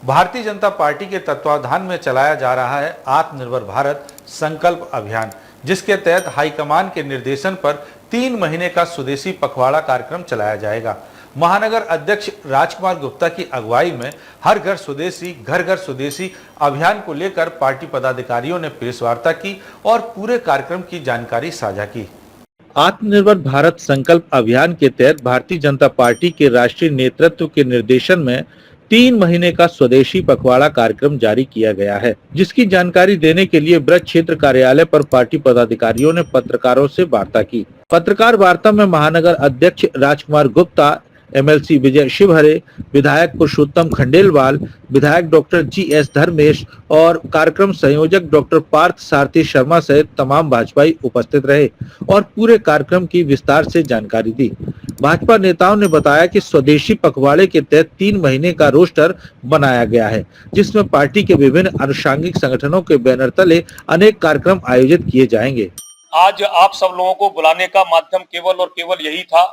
Bharatiya Janata party के तत्वावधान में चलाया जा रहा है आत्मनिर्भर भारत संकल्प अभियान, जिसके तहत हाईकमान के निर्देशन पर 3 महीने का स्वदेशी पखवाड़ा कार्यक्रम चलाया जाएगा। महानगर अध्यक्ष राजकुमार गुप्ता की अगुवाई में हर घर स्वदेशी अभियान को लेकर पार्टी पदाधिकारियों ने प्रेस वार्ता की और पूरे कार्यक्रम की जानकारी साझा की। आत्मनिर्भर भारत संकल्प अभियान के तहत भारतीय जनता पार्टी के राष्ट्रीय नेतृत्व के निर्देशन में 3 महीने का स्वदेशी पखवाड़ा कार्यक्रम जारी किया गया है, जिसकी जानकारी देने के लिए ब्रज क्षेत्र कार्यालय पर पार्टी पदाधिकारियों ने पत्रकारों से वार्ता की। पत्रकार वार्ता में महानगर अध्यक्ष राजकुमार गुप्ता, एमएलसी विजय शिवहरे, विधायक पुरुषोत्तम खंडेलवाल, विधायक डॉक्टर जीएस धर्मेश और कार्यक्रम संयोजक डॉक्टर पार्थ सारथी शर्मा सहित तमाम भाजपाई उपस्थित रहे और पूरे कार्यक्रम की विस्तार से जानकारी दी। भाजपा नेताओं ने बताया कि स्वदेशी पखवाड़े के तहत 3 महीने का रोस्टर बनाया गया है, जिसमें पार्टी के विभिन्न अनुषंगिक संगठनों के बैनर तले अनेक कार्यक्रम आयोजित किए जाएंगे। आज आप सब लोगों को बुलाने का माध्यम केवल और केवल यही था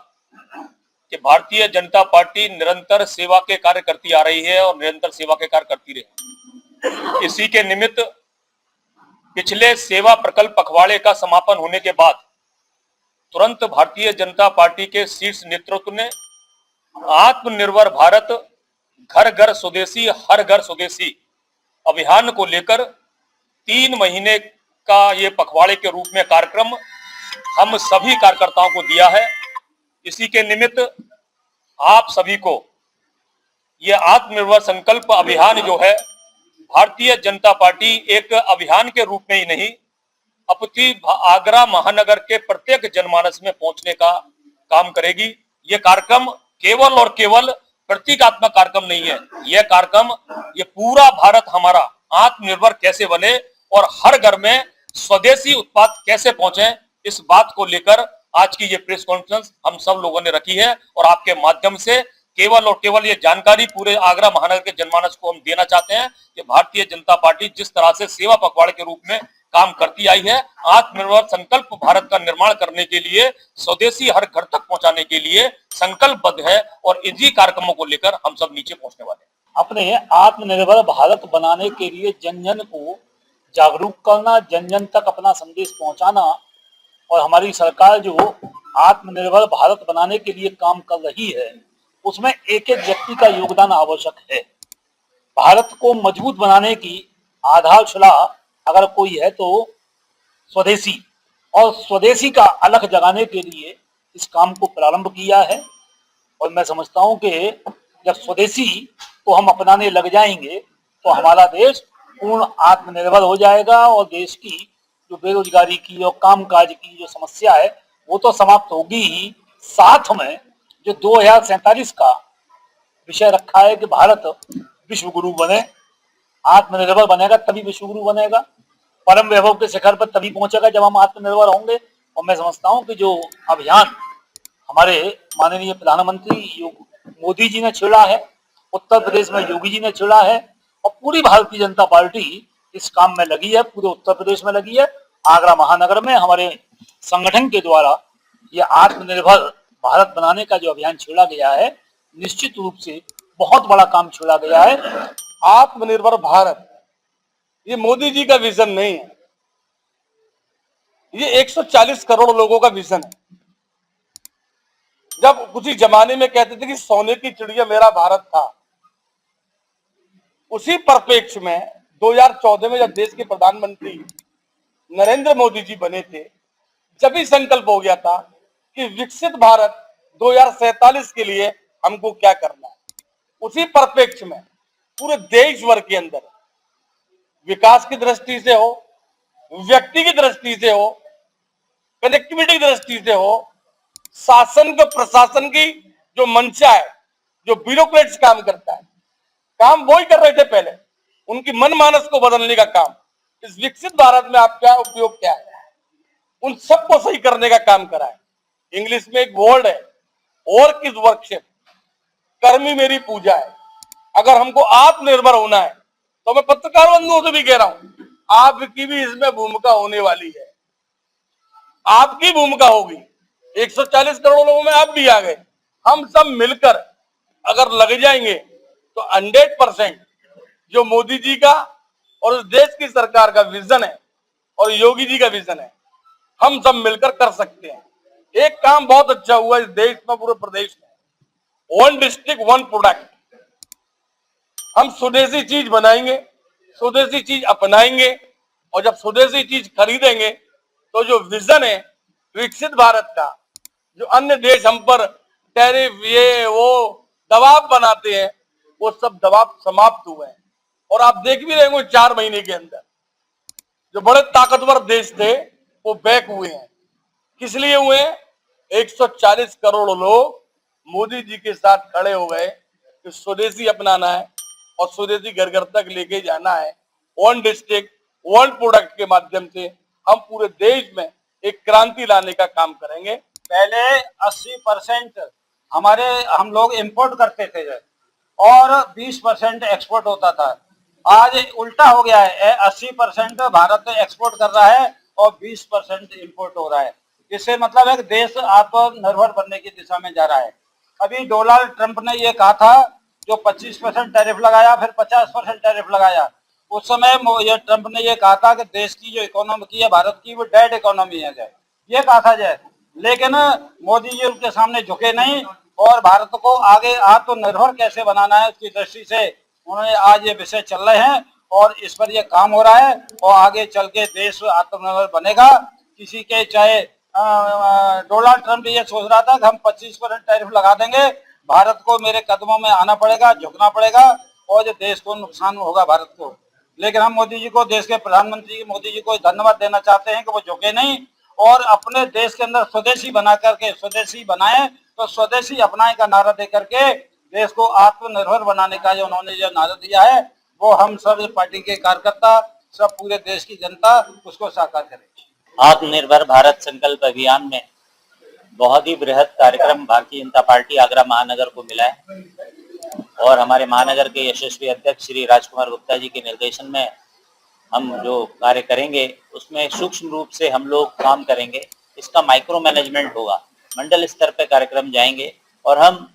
कि भारतीय जनता पार्टी निरंतर सेवा के कार्य करती आ रही है और निरंतर सेवा के कार्य करती रहे। इसी के निमित्त पिछले सेवा प्रकल्प पखवाड़े का समापन होने के बाद तुरंत भारतीय जनता पार्टी के शीर्ष नेतृत्व ने आत्मनिर्भर भारत घर घर स्वदेशी हर घर स्वदेशी अभियान को लेकर 3 महीने का ये पखवाड़े के रूप में कार्यक्रम हम सभी कार्यकर्ताओं को दिया है। इसी के निमित्त आप सभी को ये आत्मनिर्भर संकल्प अभियान जो है भारतीय जनता पार्टी एक अभियान के रूप में ही नहीं अपितु आगरा महानगर के प्रत्येक जनमानस में पहुंचने का काम करेगी। ये कार्यक्रम केवल और केवल प्रतीकात्मक कार्यक्रम नहीं है। यह कार्यक्रम ये पूरा भारत हमारा आत्मनिर्भर कैसे बने और हर घर में स्वदेशी उत्पाद कैसे पहुंचे, इस बात को लेकर आज की ये प्रेस कॉन्फ्रेंस हम सब लोगों ने रखी है और आपके माध्यम से केवल और केवल ये जानकारी पूरे आगरा महानगर के जनमानस को हम देना चाहते हैं कि भारतीय जनता पार्टी जिस तरह से सेवा पखवाड़े के रूप में काम करती आई है, आत्मनिर्भर संकल्प भारत का निर्माण करने के लिए, स्वदेशी हर घर तक पहुंचाने के लिए संकल्पबद्ध है और इन्हीं कार्यक्रमों को लेकर हम सब नीचे पहुंचने वाले हैं। अपने आत्मनिर्भर भारत बनाने के लिए जन जन को जागरूक करना, जन जन तक अपना संदेश पहुंचाना और हमारी सरकार जो आत्मनिर्भर भारत बनाने के लिए काम कर रही है उसमें एक एक व्यक्ति का योगदान आवश्यक है। भारत को मजबूत बनाने की आधारशिला अगर कोई है तो स्वदेशी, और स्वदेशी का अलख जगाने के लिए इस काम को प्रारंभ किया है। और मैं समझता हूं कि जब स्वदेशी को हम अपनाने लग जाएंगे तो हमारा देश पूर्ण आत्मनिर्भर हो जाएगा और देश की जो बेरोजगारी की और कामकाज की जो समस्या है वो तो समाप्त होगी ही, साथ में जो 2047 का विषय रखा है कि भारत विश्व गुरु बने, आत्मनिर्भर बनेगा तभी विश्व गुरु बनेगा, परम वैभव के शिखर पर तभी पहुंचेगा जब हम आत्मनिर्भर होंगे। और मैं समझता हूं कि जो अभियान हमारे माननीय प्रधानमंत्री मोदी जी ने छेड़ा है, उत्तर प्रदेश में योगी जी ने छेड़ा है और पूरी भारतीय जनता पार्टी इस काम में लगी है, पूरे उत्तर प्रदेश में लगी है। आगरा महानगर में हमारे संगठन के द्वारा ये आत्मनिर्भर भारत बनाने का जो अभियान छेड़ा गया है, निश्चित रूप से बहुत बड़ा काम छेड़ा गया है। आत्मनिर्भर भारत ये मोदी जी का विजन नहीं है, ये 140 करोड़ लोगों का विजन है। जब उसी जमाने में कहते थे कि सोने की चिड़िया मेरा भारत था, उसी परिप्रेक्ष्य में 2014 में जब देश के प्रधानमंत्री नरेंद्र मोदी जी बने थे, जब ही संकल्प हो गया था कि विकसित भारत 2047 के लिए हमको क्या करना है। उसी परिप्रेक्ष्य में पूरे देश भर के अंदर विकास की दृष्टि से हो, व्यक्ति की दृष्टि से हो, कनेक्टिविटी की दृष्टि से हो, शासन के प्रशासन की जो मंशा है, जो ब्यूरोक्रेट्स काम करता है, काम वही कर रहे थे पहले, उनकी मनमानस को बदलने का काम इस विकसित भारत में आपका उपयोग क्या है, उन सबको सही करने का काम करा है। इंग्लिश में एक वर्ड है, वर्क इज वर्कशिप, कर्म ही मेरी पूजा है। अगर हमको आत्मनिर्भर होना है तो मैं पत्रकार बंधुओं से भी कह रहा हूं, आपकी भी इसमें भूमिका होने वाली है, आपकी भूमिका होगी। 140 करोड़ लोगों में आप भी आ गए, हम सब मिलकर अगर लग जाएंगे तो 100% जो मोदी जी का और इस देश की सरकार का विजन है और योगी जी का विजन है, हम सब मिलकर कर सकते हैं। एक काम बहुत अच्छा हुआ इस देश में, पूरे प्रदेश में, 1 डिस्ट्रिक्ट 1 प्रोडक्ट। हम स्वदेशी चीज बनाएंगे, स्वदेशी चीज अपनाएंगे, और जब स्वदेशी चीज खरीदेंगे तो जो विजन है विकसित भारत का, जो अन्य देश हम पर टैरिफ ये वो दबाव बनाते हैं, वो सब दबाव समाप्त हुए हैं। और आप देख भी रहे होंगे 4 महीने के अंदर जो बड़े ताकतवर देश थे वो बैक हुए हैं। किस लिए हुए हैं? 140 करोड़ लोग मोदी जी के साथ खड़े हो गए कि स्वदेशी अपनाना है और स्वदेशी घर घर तक लेके जाना है। 1 डिस्ट्रिक्ट 1 प्रोडक्ट के माध्यम से हम पूरे देश में एक क्रांति लाने का काम करेंगे। पहले 80% हम लोग इंपोर्ट करते थे और 20% एक्सपोर्ट होता था। आज उल्टा हो गया है, 80% भारत एक्सपोर्ट कर रहा है और 20% इंपोर्ट हो रहा है। इससे मतलब है कि देश आत्मनिर्भर बनने की दिशा में जा रहा है। अभी डोनाल्ड ट्रंप ने ये कहा था, जो 25% टैरिफ लगाया, फिर 50% टैरिफ लगाया। उस समय ये ट्रंप ने ये कहा था कि देश की जो इकोनॉमी है भारत की, वो डेड इकोनॉमी है, ये कहा था जाए। लेकिन मोदी जी उनके सामने झुके नहीं और भारत को आगे आत्मनिर्भर कैसे बनाना है उसकी दृष्टि से उन्होंने आज ये विषय चल रहे हैं और इस पर ये काम हो रहा है और आगे चल के देश आत्मनिर्भर बनेगा। किसी के चाहे डोनाल्ड ट्रंप ये सोच रहा था कि हम 25% टैरिफ लगा देंगे, भारत को मेरे कदमों में आना पड़ेगा, झुकना पड़ेगा और जो देश को नुकसान होगा भारत को। लेकिन हम मोदी जी को, देश के प्रधानमंत्री मोदी जी को धन्यवाद देना चाहते हैं कि वो झुके नहीं और अपने देश के अंदर स्वदेशी बना करके, स्वदेशी बनाए तो स्वदेशी अपनाए का नारा दे करके देश को आत्मनिर्भर बनाने का जो उन्होंने जो नारा दिया है, वो हम सब पार्टी के कार्यकर्ता, सब पूरे देश की जनता उसको साकार करेगी। आत्मनिर्भर भारत संकल्प अभियान में बहुत ही बृहद कार्यक्रम भारतीय जनता पार्टी आगरा महानगर को मिला है और हमारे महानगर के यशस्वी अध्यक्ष श्री राजकुमार गुप्ता जी के निर्देशन में हम जो कार्य करेंगे उसमें सूक्ष्म रूप से हम लोग काम करेंगे। इसका माइक्रो मैनेजमेंट होगा, मंडल स्तर पर कार्यक्रम जाएंगे और हम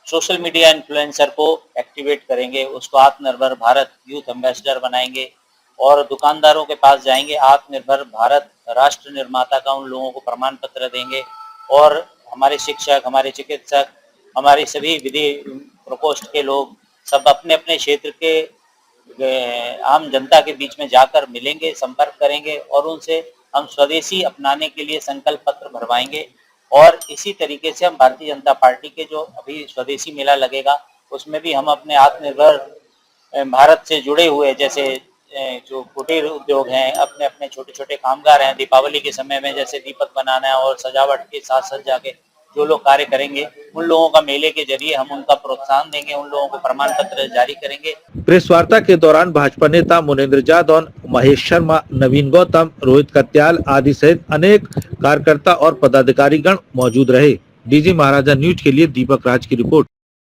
सोशल मीडिया इन्फ्लुएंसर को एक्टिवेट करेंगे, उसको आत्मनिर्भर भारत यूथ एम्बेसडर बनाएंगे और दुकानदारों के पास जाएंगे, आत्मनिर्भर भारत राष्ट्र निर्माता का उन लोगों को प्रमाण पत्र देंगे और हमारे शिक्षक, हमारे चिकित्सक, हमारे सभी विधि प्रकोष्ठ के लोग सब अपने अपने क्षेत्र के आम जनता के बीच में जाकर मिलेंगे, संपर्क करेंगे और उनसे हम स्वदेशी अपनाने के लिए संकल्प पत्र भरवाएंगे। और इसी तरीके से हम भारतीय जनता पार्टी के जो अभी स्वदेशी मेला लगेगा उसमें भी हम अपने आत्मनिर्भर भारत से जुड़े हुए, जैसे जो कुटीर उद्योग हैं, अपने अपने छोटे छोटे कामगार हैं, दीपावली के समय में जैसे दीपक बनाना है और सजावट के साथ साथ जाके जो लोग कार्य करेंगे उन लोगों का मेले के जरिए हम उनका प्रोत्साहन देंगे, उन लोगों को प्रमाण पत्र जारी करेंगे। प्रेस वार्ता के दौरान भाजपा नेता मुनेंद्र जादौन, महेश शर्मा, नवीन गौतम, रोहित कत्याल आदि सहित अनेक कार्यकर्ता और पदाधिकारी गण मौजूद रहे। डीजी महाराजा न्यूज के लिए दीपक राज की रिपोर्ट।